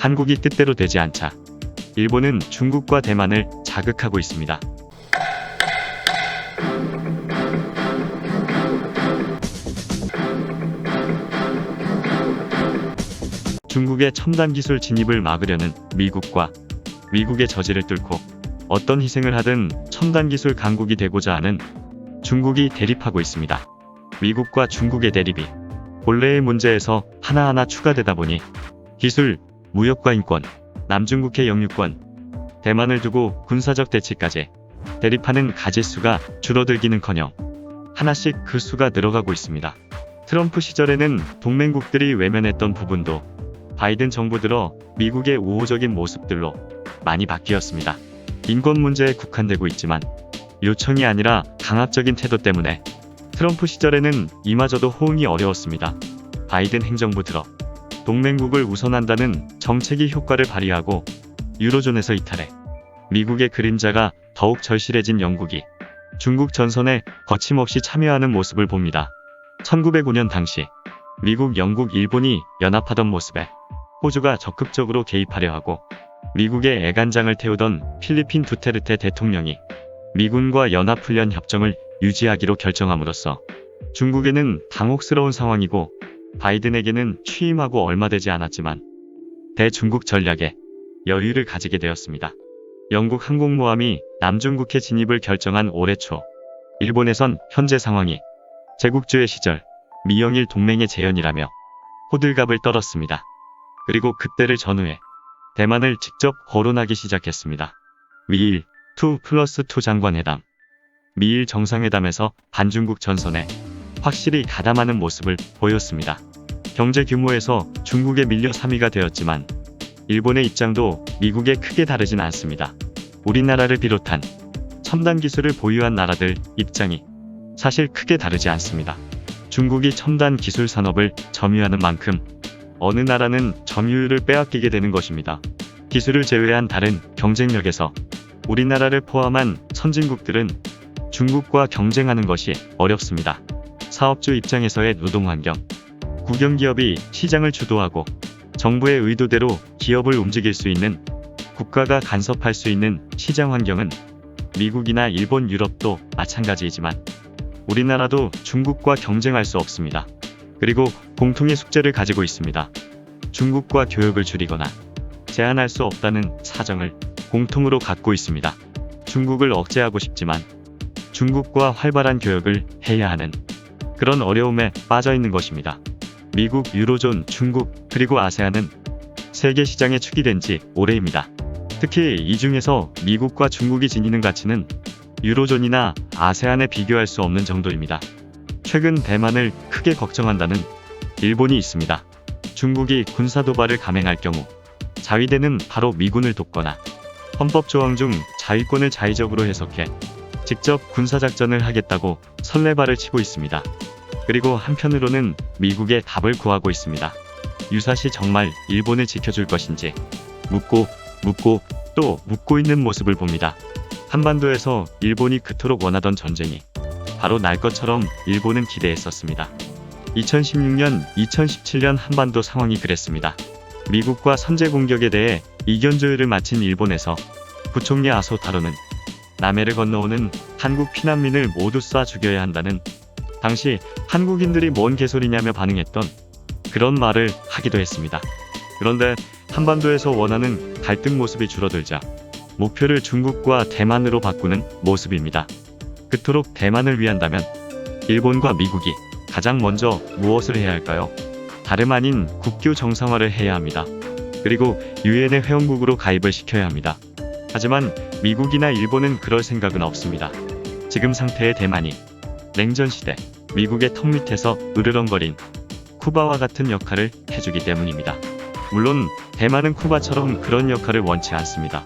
한국이 뜻대로 되지 않자 일본은 중국과 대만을 자극하고 있습니다. 중국의 첨단 기술 진입을 막으려는 미국의 저지를 뚫고 어떤 희생을 하든 첨단 기술 강국이 되고자 하는 중국이 대립하고 있습니다. 미국과 중국의 대립이 본래의 문제에서 하나하나 추가되다 보니 기술, 무역과 인권, 남중국해 영유권, 대만을 두고 군사적 대치까지 대립하는 가짓수가 줄어들기는커녕 하나씩 그 수가 늘어가고 있습니다. 트럼프 시절에는 동맹국들이 외면했던 부분도 바이든 정부 들어 미국의 우호적인 모습들로 많이 바뀌었습니다. 인권 문제에 국한되고 있지만 요청이 아니라 강압적인 태도 때문에 트럼프 시절에는 이마저도 호응이 어려웠습니다. 바이든 행정부 들어 동맹국을 우선한다는 정책이 효과를 발휘하고 유로존에서 이탈해 미국의 그림자가 더욱 절실해진 영국이 중국 전선에 거침없이 참여하는 모습을 봅니다. 1905년 당시 미국, 영국, 일본이 연합하던 모습에 호주가 적극적으로 개입하려 하고 미국의 애간장을 태우던 필리핀 두테르테 대통령이 미군과 연합훈련 협정을 유지하기로 결정함으로써 중국에는 당혹스러운 상황이고 바이든에게는 취임하고 얼마 되지 않았지만 대중국 전략에 여유를 가지게 되었습니다. 영국 항공모함이 남중국해 진입을 결정한 올해 초 일본에선 현재 상황이 제국주의 시절 미영일 동맹의 재현이라며 호들갑을 떨었습니다. 그리고 그때를 전후해 대만을 직접 거론하기 시작했습니다. 미일 2+2 장관회담. 미일 정상회담에서 반중국 전선에 확실히 가담하는 모습을 보였습니다. 경제 규모에서 중국에 밀려 3위가 되었지만 일본의 입장도 미국에 크게 다르진 않습니다. 우리나라를 비롯한 첨단 기술을 보유한 나라들 입장이 사실 크게 다르지 않습니다. 중국이 첨단 기술 산업을 점유하는 만큼 어느 나라는 점유율을 빼앗기게 되는 것입니다. 기술을 제외한 다른 경쟁력에서 우리나라를 포함한 선진국들은 중국과 경쟁하는 것이 어렵습니다. 사업주 입장에서의 노동환경, 국영기업이 시장을 주도하고 정부의 의도대로 기업을 움직일 수 있는, 국가가 간섭할 수 있는 시장 환경은 미국이나 일본, 유럽도 마찬가지이지만 우리나라도 중국과 경쟁할 수 없습니다. 그리고 공통의 숙제를 가지고 있습니다. 중국과 교역을 줄이거나 제한할 수 없다는 사정을 공통으로 갖고 있습니다. 중국을 억제하고 싶지만 중국과 활발한 교역을 해야 하는 그런 어려움에 빠져 있는 것입니다. 미국, 유로존, 중국, 그리고 아세안은 세계 시장에 축이 된 지 오래입니다. 특히 이 중에서 미국과 중국이 지니는 가치는 유로존이나 아세안에 비교할 수 없는 정도입니다. 최근 대만을 크게 걱정한다는 일본이 있습니다. 중국이 군사도발을 감행할 경우 자위대는 바로 미군을 돕거나 헌법조항 중 자위권을 자의적으로 해석해 직접 군사작전을 하겠다고 설레발을 치고 있습니다. 그리고 한편으로는 미국에 답을 구하고 있습니다. 유사시 정말 일본을 지켜줄 것인지 묻고 또 묻고 있는 모습을 봅니다. 한반도에서 일본이 그토록 원하던 전쟁이 바로 날 것처럼 일본은 기대했었습니다. 2016년, 2017년 한반도 상황이 그랬습니다. 미국과 선제 공격에 대해 이견 조율을 마친 일본에서 부총리 아소 타로는 남해를 건너오는 한국 피난민을 모두 쏴 죽여야 한다는, 당시 한국인들이 뭔 개소리냐며 반응했던 그런 말을 하기도 했습니다. 그런데 한반도에서 원하는 갈등 모습이 줄어들자 목표를 중국과 대만으로 바꾸는 모습입니다. 그토록 대만을 위한다면 일본과 미국이 가장 먼저 무엇을 해야 할까요? 다름 아닌 국교 정상화를 해야 합니다. 그리고 유엔의 회원국으로 가입을 시켜야 합니다. 하지만 미국이나 일본은 그럴 생각은 없습니다. 지금 상태의 대만이 냉전시대 미국의 턱 밑에서 으르렁거린 쿠바와 같은 역할을 해주기 때문입니다. 물론 대만은 쿠바처럼 그런 역할을 원치 않습니다.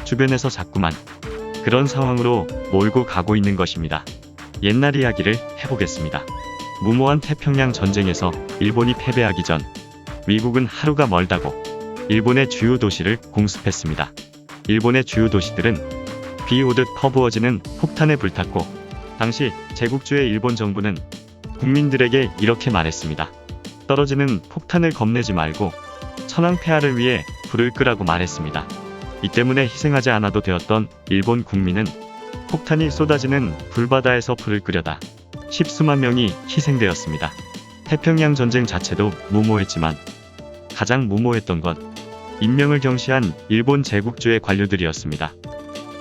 주변에서 자꾸만 그런 상황으로 몰고 가고 있는 것입니다. 옛날 이야기를 해보겠습니다. 무모한 태평양 전쟁에서 일본이 패배하기 전 미국은 하루가 멀다고 일본의 주요 도시를 공습했습니다. 일본의 주요 도시들은 비 오듯 퍼부어지는 폭탄에 불탔고, 당시 제국주의 일본 정부는 국민들에게 이렇게 말했습니다. 떨어지는 폭탄을 겁내지 말고 천황폐하를 위해 불을 끄라고 말했습니다. 이 때문에 희생하지 않아도 되었던 일본 국민은 폭탄이 쏟아지는 불바다에서 불을 끄려다 십수만 명이 희생되었습니다. 태평양 전쟁 자체도 무모했지만 가장 무모했던 건 인명을 경시한 일본 제국주의 관료들이었습니다.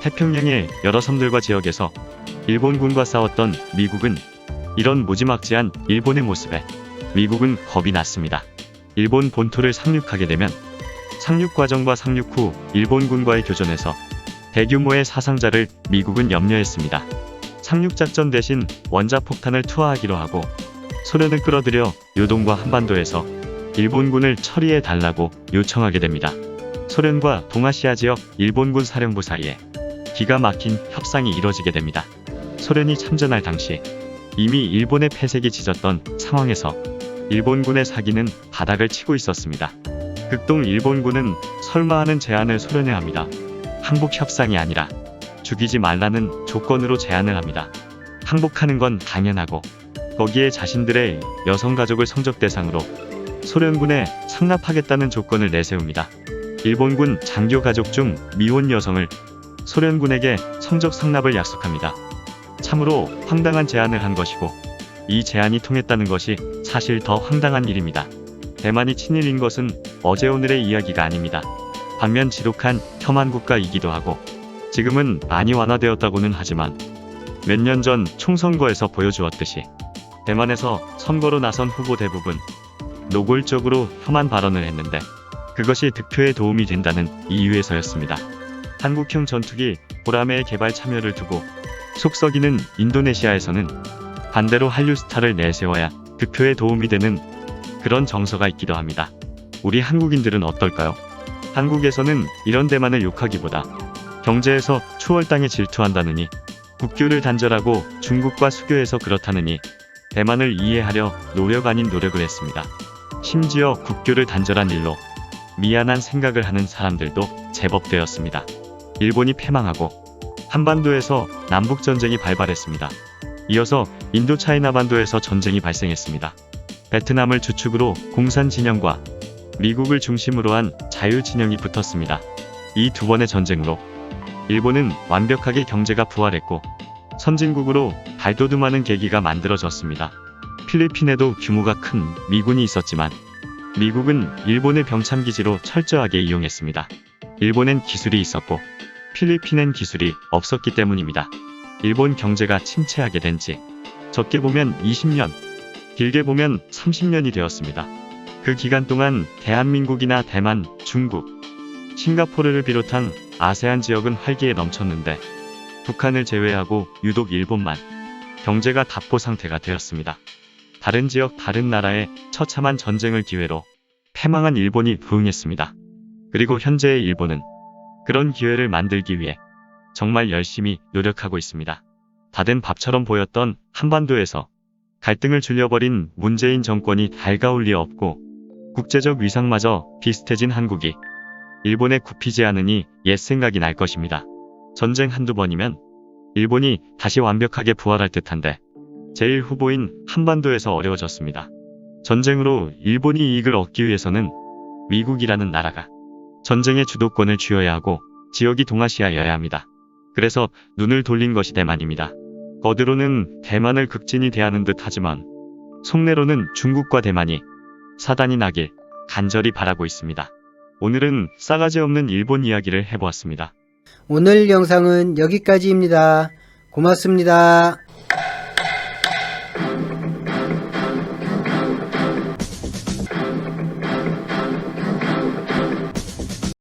태평양의 여러 섬들과 지역에서 일본군과 싸웠던 미국은 이런 무지막지한 일본의 모습에 미국은 겁이 났습니다. 일본 본토를 상륙하게 되면 상륙 과정과 상륙 후 일본군과의 교전에서 대규모의 사상자를 미국은 염려했습니다. 상륙작전 대신 원자폭탄을 투하하기로 하고 소련을 끌어들여 요동과 한반도에서 일본군을 처리해 달라고 요청하게 됩니다. 소련과 동아시아 지역 일본군 사령부 사이에 기가 막힌 협상이 이뤄지게 됩니다. 소련이 참전할 당시 이미 일본의 패색이 짙었던 상황에서 일본군의 사기는 바닥을 치고 있었습니다. 극동 일본군은 설마 하는 제안을 소련에 합니다. 항복 협상이 아니라 죽이지 말라는 조건으로 제안을 합니다. 항복하는 건 당연하고 거기에 자신들의 여성가족을 성적 대상으로 소련군에 상납하겠다는 조건을 내세웁니다. 일본군 장교 가족 중 미혼 여성을 소련군에게 성적 상납을 약속합니다. 참으로 황당한 제안을 한 것이고 이 제안이 통했다는 것이 사실 더 황당한 일입니다. 대만이 친일인 것은 어제 오늘의 이야기가 아닙니다. 반면 지독한 혐한 국가이기도 하고 지금은 많이 완화되었다고는 하지만 몇 년 전 총선거에서 보여주었듯이 대만에서 선거로 나선 후보 대부분 노골적으로 혐한 발언을 했는데 그것이 득표에 도움이 된다는 이유에서였습니다. 한국형 전투기 보라매의 개발 참여를 두고 속 썩이는 인도네시아에서는 반대로 한류스타를 내세워야 득표에 도움이 되는 그런 정서가 있기도 합니다. 우리 한국인들은 어떨까요? 한국에서는 이런 대만을 욕하기보다 경제에서 추월당에 질투한다느니 국교를 단절하고 중국과 수교해서 그렇다느니 대만을 이해하려 노력 아닌 노력을 했습니다. 심지어 국교를 단절한 일로 미안한 생각을 하는 사람들도 제법 되었습니다. 일본이 패망하고 한반도에서 남북전쟁이 발발했습니다. 이어서 인도차이나 반도에서 전쟁이 발생했습니다. 베트남을 주축으로 공산진영과 미국을 중심으로 한 자유진영이 붙었습니다. 이 두 번의 전쟁으로 일본은 완벽하게 경제가 부활했고 선진국으로 발돋움하는 계기가 만들어졌습니다. 필리핀에도 규모가 큰 미군이 있었지만 미국은 일본의 병참기지로 철저하게 이용했습니다. 일본엔 기술이 있었고 필리핀엔 기술이 없었기 때문입니다. 일본 경제가 침체하게 된 지 적게 보면 20년, 길게 보면 30년이 되었습니다. 그 기간 동안 대한민국이나 대만, 중국, 싱가포르를 비롯한 아세안 지역은 활기에 넘쳤는데 북한을 제외하고 유독 일본만 경제가 답보 상태가 되었습니다. 다른 지역, 다른 나라의 처참한 전쟁을 기회로 패망한 일본이 부응했습니다. 그리고 현재의 일본은 그런 기회를 만들기 위해 정말 열심히 노력하고 있습니다. 다 된 밥처럼 보였던 한반도에서 갈등을 줄여버린 문재인 정권이 달가울 리 없고 국제적 위상마저 비슷해진 한국이 일본에 굽히지 않으니 옛 생각이 날 것입니다. 전쟁 한두 번이면 일본이 다시 완벽하게 부활할 듯한데 제1후보인 한반도에서 어려워졌습니다. 전쟁으로 일본이 이익을 얻기 위해서는 미국이라는 나라가 전쟁의 주도권을 쥐어야 하고 지역이 동아시아여야 합니다. 그래서 눈을 돌린 것이 대만입니다. 겉으로는 대만을 극진히 대하는 듯 하지만 속내로는 중국과 대만이 사단이 나길 간절히 바라고 있습니다. 오늘은 싸가지 없는 일본 이야기를 해보았습니다. 오늘 영상은 여기까지입니다. 고맙습니다.